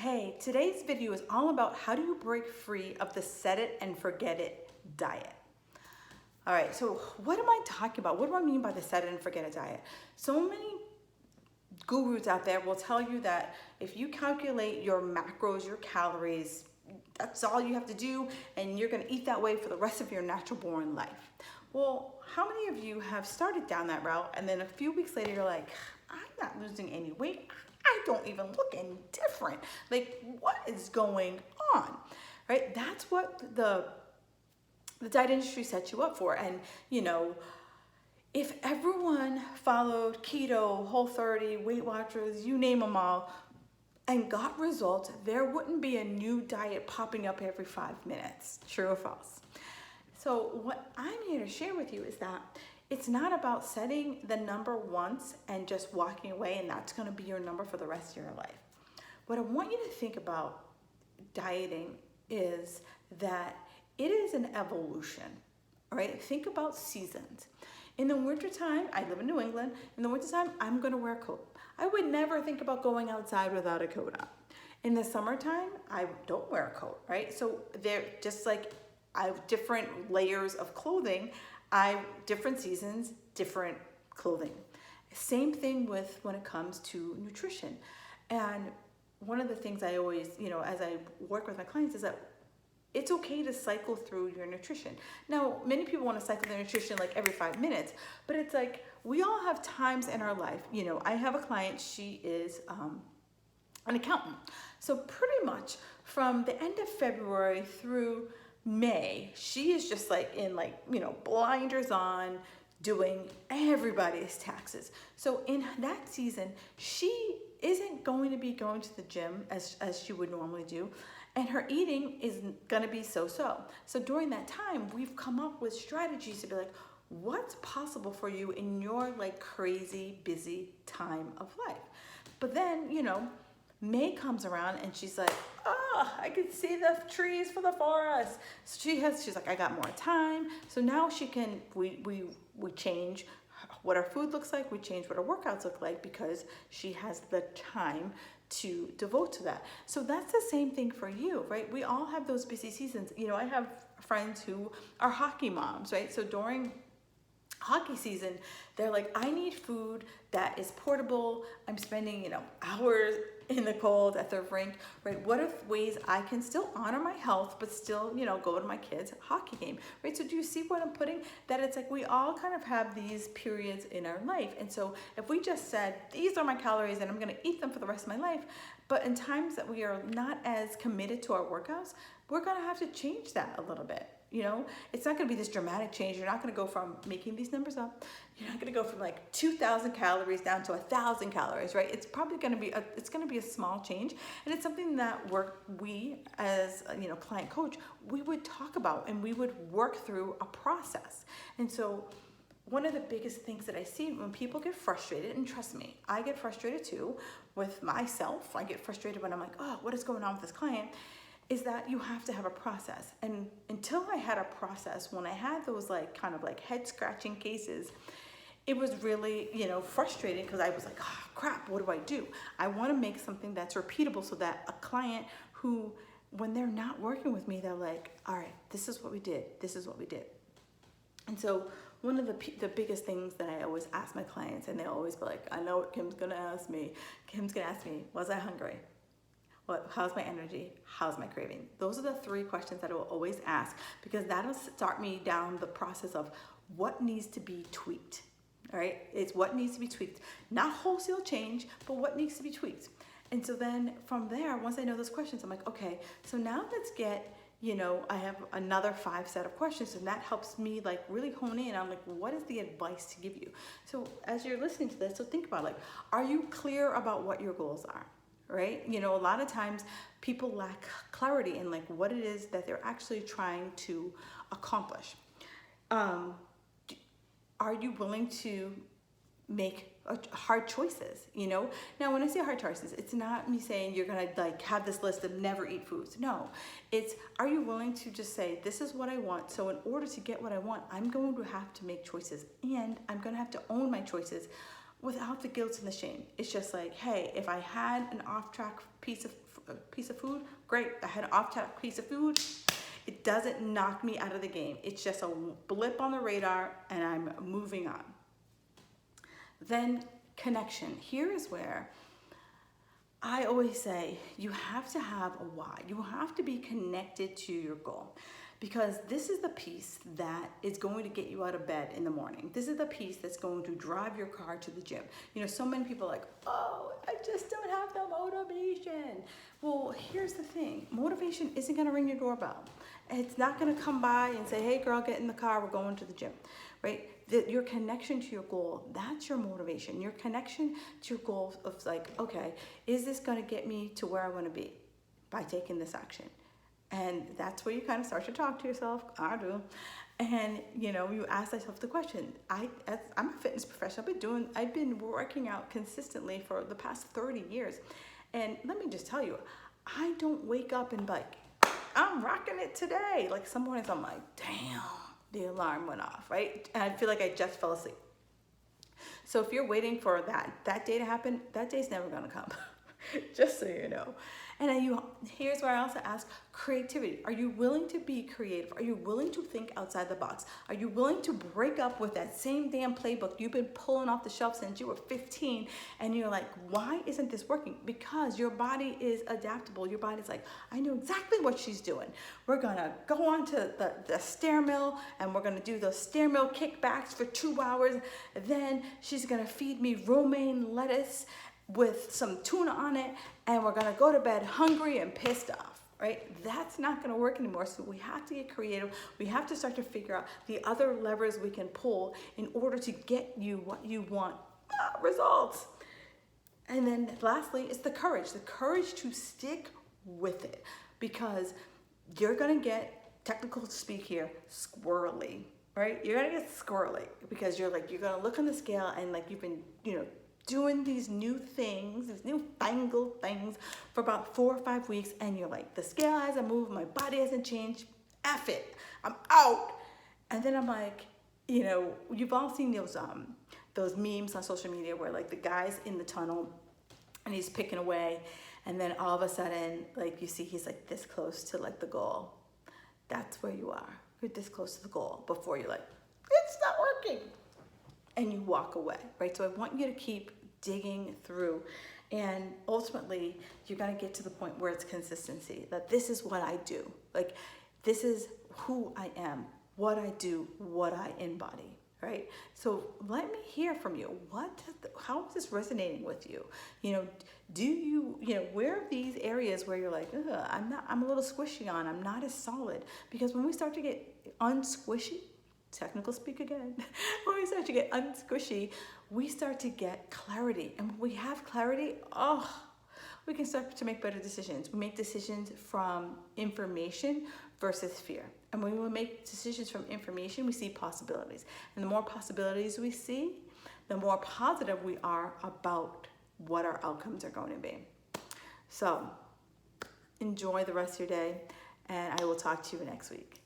Hey, today's video is all about how do you break free of the set it and forget it diet. All right, so what am I talking about? What do I mean by the set it and forget it diet? So many gurus out there will tell you that if you calculate your macros, your calories, that's all you have to do, and you're gonna eat that way for the rest of your natural born life. Well, how many of you have started down that route and then a few weeks later you're like, I'm not losing any weight. I don't even look any different. Like, what is going on? Right? That's what the diet industry sets you up for. And if everyone followed keto, Whole30, Weight Watchers, you name them all, and got results, there wouldn't be a new diet popping up every 5 minutes. True or false? So what I'm here to share with you is that it's not about setting the number once and just walking away and that's going to be your number for the rest of your life. What I want you to think about dieting is that it is an evolution, all right? Think about seasons. In the wintertime, I live in New England, in the wintertime, I'm gonna wear a coat. I would never think about going outside without a coat on. In the summertime, I don't wear a coat, right? So they're just like, I have different layers of clothing. Different seasons, different clothing. Same thing with when it comes to nutrition. And one of the things I always, as I work with my clients is that it's okay to cycle through your nutrition. Now, many people want to cycle their nutrition like every 5 minutes, but it's like, we all have times in our life. I have a client, she is an accountant. So pretty much from the end of February through May, she is just like in blinders on, doing everybody's taxes. So in that season, she isn't going to be going to the gym as she would normally do, and her eating is gonna be so-so. So during that time, we've come up with strategies to be like, what's possible for you in your crazy busy time of life? But then, May comes around and she's like, I can see the trees for the forest. So she's like, I got more time. So now we change what our food looks like, we change what our workouts look like because she has the time to devote to that. So that's the same thing for you, right? We all have those busy seasons. I have friends who are hockey moms, right? So during hockey season, they're like, I need food that is portable. I'm spending, hours in the cold at the rink, right? What are ways I can still honor my health, but still, go to my kids' hockey game, right? So do you see what I'm putting? That it's like we all kind of have these periods in our life. And so if we just said, these are my calories and I'm gonna eat them for the rest of my life, but in times that we are not as committed to our workouts, we're gonna have to change that a little bit. It's not gonna be this dramatic change. You're not gonna go from making these numbers up. You're not gonna go from 2,000 calories down to 1,000 calories, right? It's probably gonna be a small change, and it's something that we as client coach, we would talk about and we would work through a process. And so one of the biggest things that I see when people get frustrated, and trust me, I get frustrated too with myself. I get frustrated when I'm like, oh, what is going on with this client? Is that you have to have a process. And until I had a process, when I had those head scratching cases, it was really, frustrating because I was like, oh crap, what do I do? I want to make something that's repeatable so that a client who, when they're not working with me, they're like, all right, this is what we did. This is what we did. And so one of the biggest things that I always ask my clients, and they always be like, I know what Kim's going to ask me. Kim's going to ask me, was I hungry? How's my energy? How's my craving? Those are the 3 questions that I will always ask, because that'll start me down the process of what needs to be tweaked, all right? It's what needs to be tweaked. Not wholesale change, but what needs to be tweaked. And so then from there, once I know those questions, I'm like, okay, so now let's get, I have another 5 set of questions, and that helps me really hone in on what is the advice to give you? So as you're listening to this, so think about are you clear about what your goals are? Right? A lot of times people lack clarity in what it is that they're actually trying to accomplish. Are you willing to make hard choices? Now when I say hard choices, it's not me saying you're gonna have this list of never eat foods. No, it's, are you willing to just say, this is what I want, so in order to get what I want, I'm going to have to make choices, and I'm gonna have to own my choices without the guilt and the shame. It's just like, hey, if I had an off-track piece of food, great. I had an off-track piece of food. It doesn't knock me out of the game. It's just a blip on the radar and I'm moving on. Then connection. Here is where I always say you have to have a why. You have to be connected to your goal, because this is the piece that is going to get you out of bed in the morning. This is the piece that's going to drive your car to the gym. You know, so many people are like, oh, I just don't have the motivation. Well, here's the thing. Motivation isn't going to ring your doorbell. It's not going to come by and say, hey girl, get in the car, we're going to the gym, right? Your connection to your goal, that's your motivation. Your connection to your goal of like, okay, is this going to get me to where I want to be by taking this action? And that's where you kind of start to talk to yourself. I do. And, you know, you ask yourself the question. I'm a fitness professional. I've been working out consistently for the past 30 years. And let me just tell you, I don't wake up and like, I'm rocking it today. Like some mornings I'm like, damn, the alarm went off, right? And I feel like I just fell asleep. So if you're waiting for that day to happen, that day's never gonna come. Just so you know. And here's where I also ask creativity. Are you willing to be creative? Are you willing to think outside the box? Are you willing to break up with that same damn playbook you've been pulling off the shelf since you were 15 and you're like, why isn't this working? Because your body is adaptable. Your body's like, I know exactly what she's doing. We're gonna go on to the stair mill and we're gonna do those stair mill kickbacks for 2 hours. Then she's gonna feed me romaine lettuce with some tuna on it, and we're gonna go to bed hungry and pissed off, right? That's not gonna work anymore. So we have to get creative. We have to start to figure out the other levers we can pull in order to get you what you want, results. And then lastly, it's the courage to stick with it, because you're gonna get, technical speak here, squirrely, right? You're gonna get squirrely because you're gonna look on the scale and like you've been, doing these new things, these newfangled things for about 4 or 5 weeks, and you're like, the scale hasn't moved, my body hasn't changed, F it, I'm out. And then I'm like, you've all seen those memes on social media where like the guy's in the tunnel and he's picking away, and then all of a sudden, like you see he's like this close to like the goal. That's where you are. You're this close to the goal before you're like, it's not working. And you walk away, right? So I want you to keep digging through, and ultimately you're gonna get to the point where it's consistency, that this is what I do. Like, this is who I am, what I do, what I embody, right? So let me hear from you. How is this resonating with you? Do you, where are these areas where you're like, I'm a little squishy on, I'm not as solid? Because when we start to get unsquishy, technical speak again, when we start to get unsquishy, we start to get clarity. And when we have clarity, we can start to make better decisions. We make decisions from information versus fear. And when we make decisions from information, we see possibilities. And the more possibilities we see, the more positive we are about what our outcomes are going to be. So enjoy the rest of your day, and I will talk to you next week.